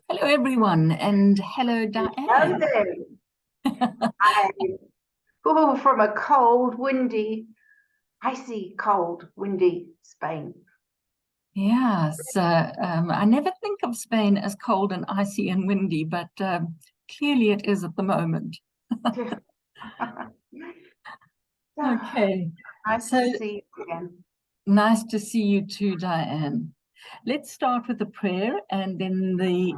Hello, everyone, and hello, Diane. From a cold, windy, icy, cold, windy Spain. Yes, I never think of Spain as cold and icy and windy, but clearly it is at the moment. Okay. Nice to see you again. Nice to see you too, Diane. Let's start with a prayer, and then the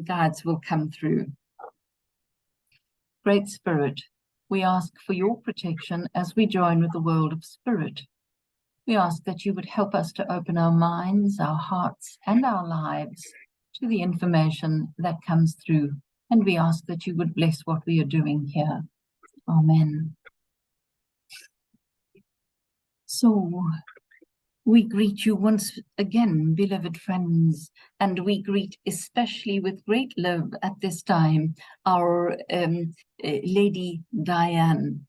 guides will come through. Great Spirit, we ask for your protection as we join with the world of spirit. We ask that you would help us to open our minds, our hearts, and our lives to the information that comes through. And we ask that you would bless what we are doing here. Amen. So we greet you once again, beloved friends, and we greet especially with great love at this time our Lady Diane.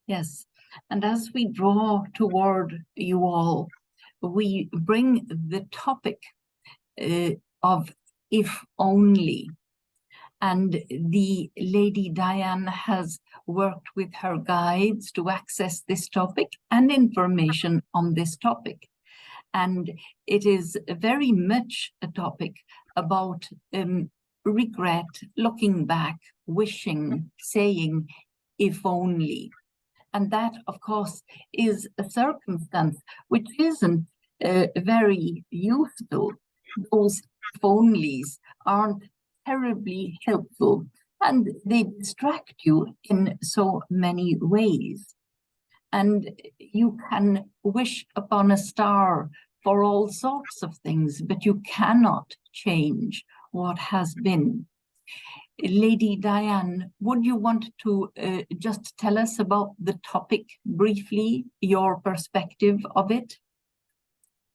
Yes, and as we draw toward you all, we bring the topic of if only. And the Lady Diane has worked with her guides to access this topic and information on this topic. And it is very much a topic about regret, looking back, wishing, saying, if only. And that, of course, is a circumstance which isn't very useful. Those if onlys aren't terribly helpful, and they distract you in so many ways. And you can wish upon a star for all sorts of things, but you cannot change what has been. Lady Diane, would you want to just tell us about the topic briefly, your perspective of it?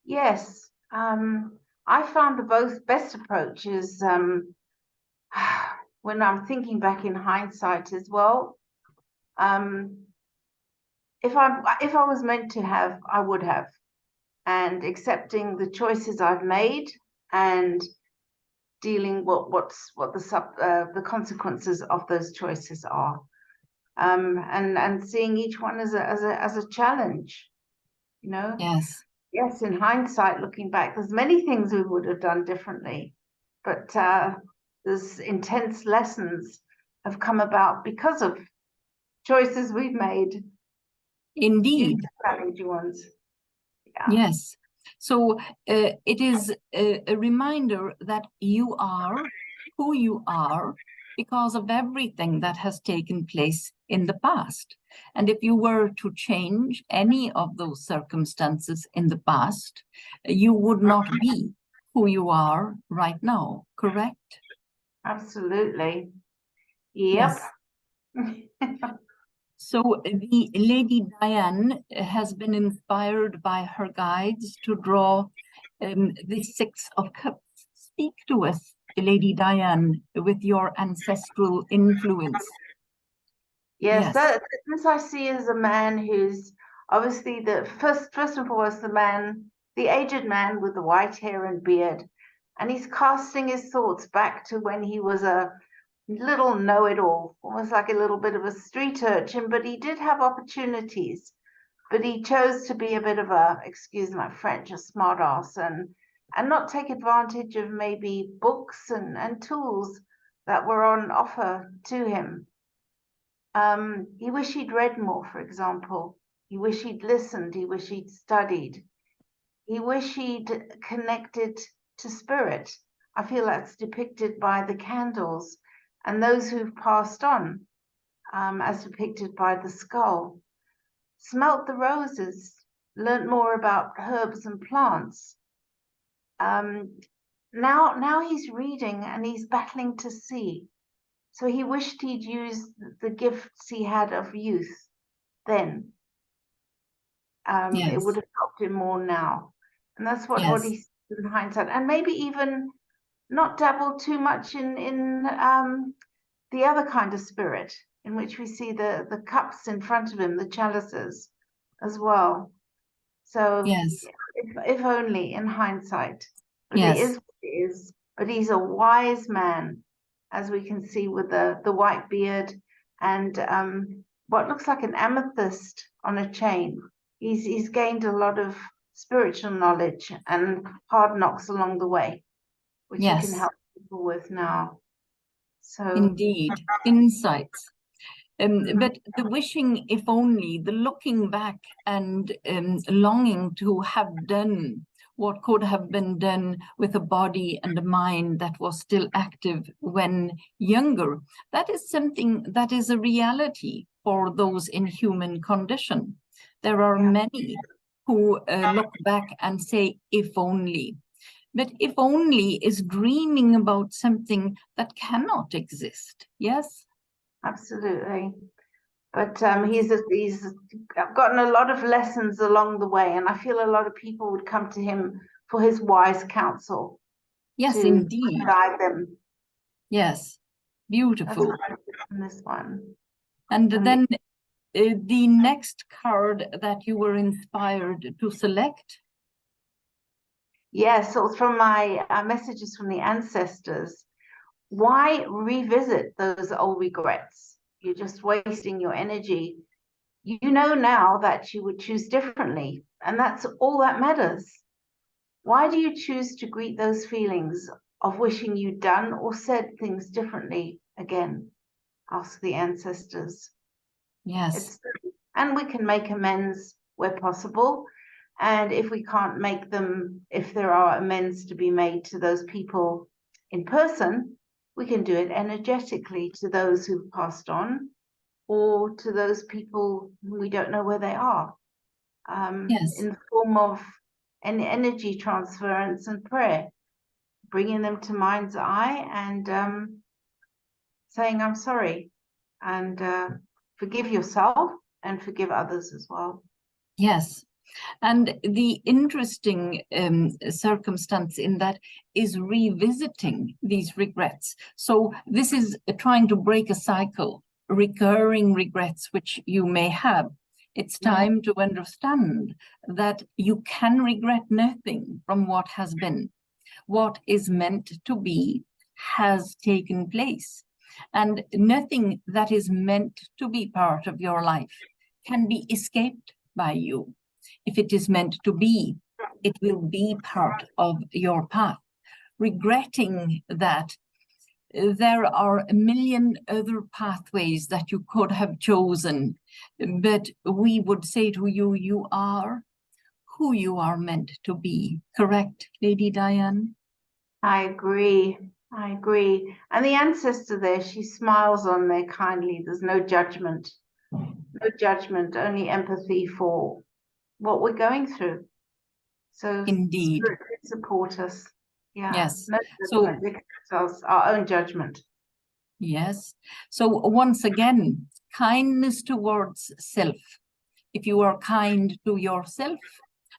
Yes, I found the best approach is when I'm thinking back in hindsight as well. If I was meant to have, I would have, and accepting the choices I've made and dealing what the consequences of those choices are, and seeing each one as a challenge, you know. Yes, in hindsight, looking back, there's many things we would have done differently, but there's intense lessons have come about because of choices we've made. Indeed. Challenging ones. Yeah. Yes. So it is a reminder that you are who you are because of everything that has taken place in the past. And if you were to change any of those circumstances in the past, you would not be who you are right now, correct? Absolutely. Yep. Yes. So the Lady Diane has been inspired by her guides to draw the Six of Cups. Speak to us, Lady Diane, with your ancestral influence. Yes, this I see as a man who's obviously the first and foremost the aged man with the white hair and beard, and he's casting his thoughts back to when he was a little know-it-all, almost like a little bit of a street urchin, but he did have opportunities, but he chose to be a bit of a, excuse my French, a smart ass and not take advantage of maybe books and tools that were on offer to him. He wished he'd read more, for example. He wished he'd listened. He wished he'd studied. He wished he'd connected to spirit. I feel that's depicted by the candles and those who've passed on, as depicted by the skull. Smelt the roses, learnt more about herbs and plants. Now he's reading and he's battling to see. So he wished he'd used the gifts he had of youth then. It would have helped him more now. And that's what he sees in hindsight. And maybe even not dabble too much in the other kind of spirit, in which we see the cups in front of him, the chalices as well. So if only in hindsight. But it is what it is. but he's a wise man, as we can see with the white beard and what looks like an amethyst on a chain. He's gained a lot of spiritual knowledge and hard knocks along the way, which he can help people with now. So indeed, insights. But the wishing, if only, the looking back and longing to have done what could have been done with a body and a mind that was still active when younger, that is something that is a reality for those in human condition. There are many who look back and say, if only. But if only is dreaming about something that cannot exist, yes? Absolutely. But he's gotten a lot of lessons along the way, and I feel a lot of people would come to him for his wise counsel. Yes, to indeed. Guide them. Yes, beautiful. This one. And then the next card that you were inspired to select. Yes, so from my messages from the ancestors. Why revisit those old regrets? You're just wasting your energy. You know now that you would choose differently, and that's all that matters. Why do you choose to greet those feelings of wishing you'd done or said things differently again? Ask the ancestors. Yes. And we can make amends where possible. And if we can't make them, if there are amends to be made to those people in person, we can do it energetically to those who've passed on or to those people who we don't know where they are, in the form of an energy transference and prayer, bringing them to mind's eye and saying, I'm sorry, and forgive yourself and forgive others as well. Yes. And the interesting circumstance in that is revisiting these regrets. So this is trying to break a cycle, recurring regrets which you may have. It's time to understand that you can regret nothing from what has been. What is meant to be has taken place. And nothing that is meant to be part of your life can be escaped by you. If it is meant to be, it will be part of your path. Regretting that, there are a million other pathways that you could have chosen, but we would say to you, you are who you are meant to be. Correct, Lady Diane? I agree. I agree. And the ancestor there, she smiles on there kindly. There's no judgment. No judgment, only empathy for what we're going through. So indeed, support us. Yeah. Yes. No judgment, so our own judgment. Yes. So once again, kindness towards self. If you are kind to yourself,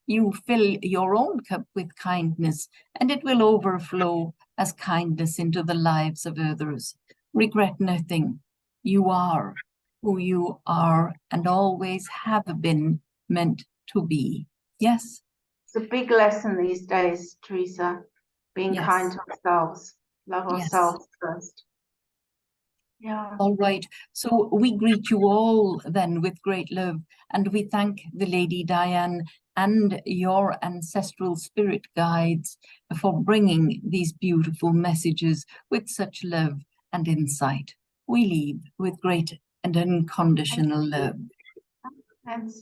you fill your own cup with kindness, and it will overflow as kindness into the lives of others. Regret nothing. You are who you are and always have been meant to be. Yes. It's a big lesson these days, Theresa, being kind to ourselves, love ourselves first. Yeah. All right. So we greet you all then with great love, and we thank the Lady Diane and your ancestral spirit guides for bringing these beautiful messages with such love and insight. We leave with great and unconditional love. Thanks.